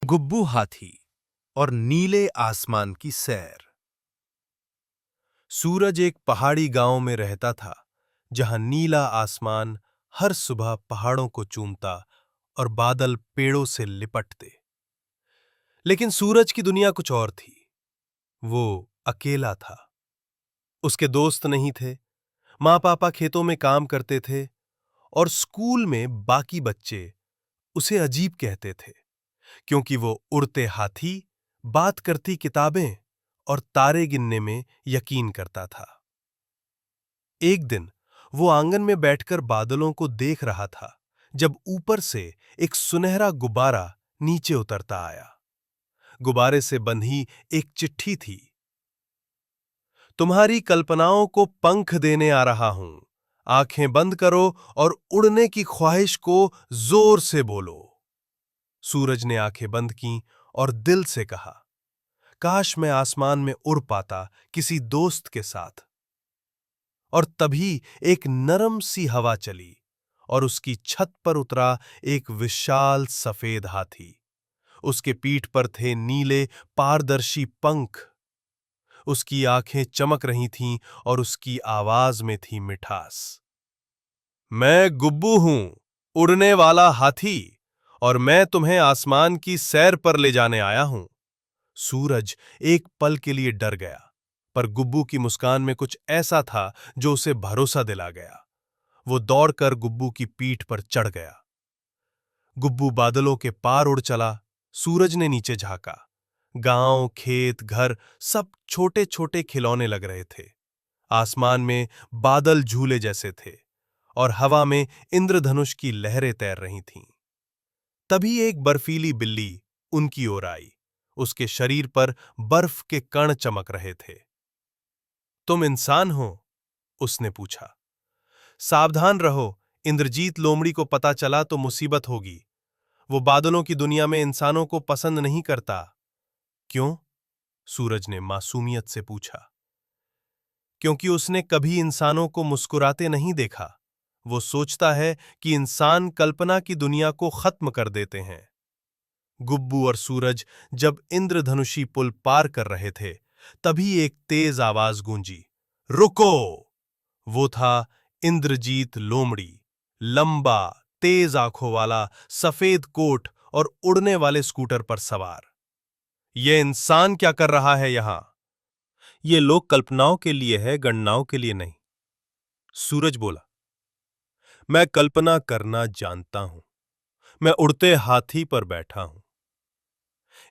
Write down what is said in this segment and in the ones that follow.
गुब्बू हाथी और नीले आसमान की सैर। सूरज एक पहाड़ी गांव में रहता था, जहां नीला आसमान हर सुबह पहाड़ों को चूमता और बादल पेड़ों से लिपटते। लेकिन सूरज की दुनिया कुछ और थी। वो अकेला था। उसके दोस्त नहीं थे। माँ पापा खेतों में काम करते थे और स्कूल में बाकी बच्चे उसे अजीब कहते थे, क्योंकि वो उड़ते हाथी, बात करती किताबें और तारे गिनने में यकीन करता था। एक दिन वो आंगन में बैठकर बादलों को देख रहा था, जब ऊपर से एक सुनहरा गुब्बारा नीचे उतरता आया। गुब्बारे से बंधी एक चिट्ठी थी। तुम्हारी कल्पनाओं को पंख देने आ रहा हूं। आंखें बंद करो और उड़ने की ख्वाहिश को जोर से बोलो। सूरज ने आंखें बंद कीं और दिल से कहा, काश मैं आसमान में उड़ पाता किसी दोस्त के साथ। और तभी एक नरम सी हवा चली और उसकी छत पर उतरा एक विशाल सफेद हाथी। उसके पीठ पर थे नीले पारदर्शी पंख। उसकी आंखें चमक रही थीं और उसकी आवाज में थी मिठास। मैं गुब्बू हूं, उड़ने वाला हाथी, और मैं तुम्हें आसमान की सैर पर ले जाने आया हूं। सूरज एक पल के लिए डर गया, पर गुब्बू की मुस्कान में कुछ ऐसा था जो उसे भरोसा दिला गया। वो दौड़कर गुब्बू की पीठ पर चढ़ गया। गुब्बू बादलों के पार उड़ चला। सूरज ने नीचे झांका। गांव, खेत, घर सब छोटे छोटे खिलौने लग रहे थे। आसमान में बादल झूले जैसे थे और हवा में इंद्रधनुष की लहरें तैर रही थीं। तभी एक बर्फीली बिल्ली उनकी ओर आई। उसके शरीर पर बर्फ के कण चमक रहे थे। तुम इंसान हो? उसने पूछा। सावधान रहो, इंद्रजीत लोमड़ी को पता चला तो मुसीबत होगी। वो बादलों की दुनिया में इंसानों को पसंद नहीं करता। क्यों? सूरज ने मासूमियत से पूछा। क्योंकि उसने कभी इंसानों को मुस्कुराते नहीं देखा। वो सोचता है कि इंसान कल्पना की दुनिया को खत्म कर देते हैं। गुब्बू और सूरज जब इंद्रधनुषी पुल पार कर रहे थे, तभी एक तेज आवाज गूंजी, रुको! वो था इंद्रजीत लोमड़ी, लंबा, तेज आंखों वाला, सफेद कोट और उड़ने वाले स्कूटर पर सवार। ये इंसान क्या कर रहा है यहां? ये लोक कल्पनाओं के लिए है, गणनाओं के लिए नहीं। सूरज बोला, मैं कल्पना करना जानता हूं। मैं उड़ते हाथी पर बैठा हूं।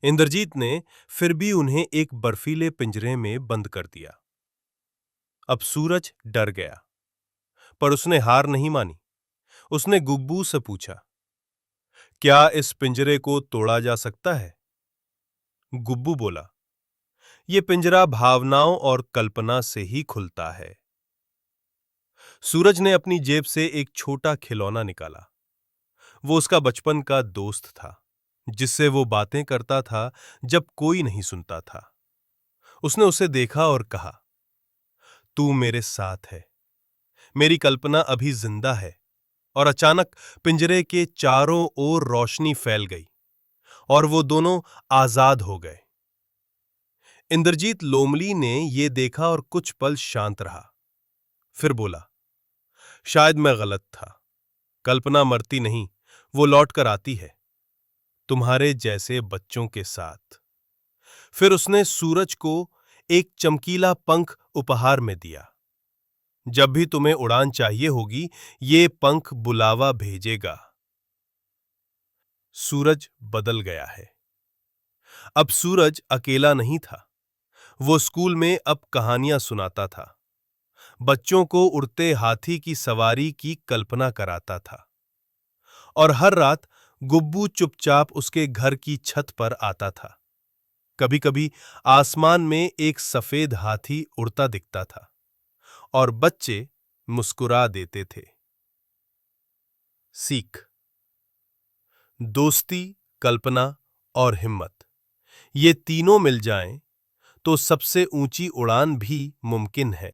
इंद्रजीत ने फिर भी उन्हें एक बर्फीले पिंजरे में बंद कर दिया। अब सूरज डर गया, पर उसने हार नहीं मानी। उसने गुब्बू से पूछा, क्या इस पिंजरे को तोड़ा जा सकता है? गुब्बू बोला, यह पिंजरा भावनाओं और कल्पना से ही खुलता है। सूरज ने अपनी जेब से एक छोटा खिलौना निकाला। वो उसका बचपन का दोस्त था, जिससे वो बातें करता था जब कोई नहीं सुनता था। उसने उसे देखा और कहा, तू मेरे साथ है। मेरी कल्पना अभी जिंदा है। और अचानक पिंजरे के चारों ओर रोशनी फैल गई और वो दोनों आजाद हो गए। इंद्रजीत लोमड़ी ने यह देखा और कुछ पल शांत रहा। फिर बोला, शायद मैं गलत था। कल्पना मरती नहीं, वो लौट कर आती है, तुम्हारे जैसे बच्चों के साथ। फिर उसने सूरज को एक चमकीला पंख उपहार में दिया। जब भी तुम्हें उड़ान चाहिए होगी, ये पंख बुलावा भेजेगा। सूरज बदल गया है। अब सूरज अकेला नहीं था। वो स्कूल में अब कहानियां सुनाता था। बच्चों को उड़ते हाथी की सवारी की कल्पना कराता था। और हर रात गुब्बू चुपचाप उसके घर की छत पर आता था। कभी-कभी आसमान में एक सफेद हाथी उड़ता दिखता था और बच्चे मुस्कुरा देते थे। सीख: दोस्ती, कल्पना और हिम्मत, ये तीनों मिल जाएं तो सबसे ऊंची उड़ान भी मुमकिन है।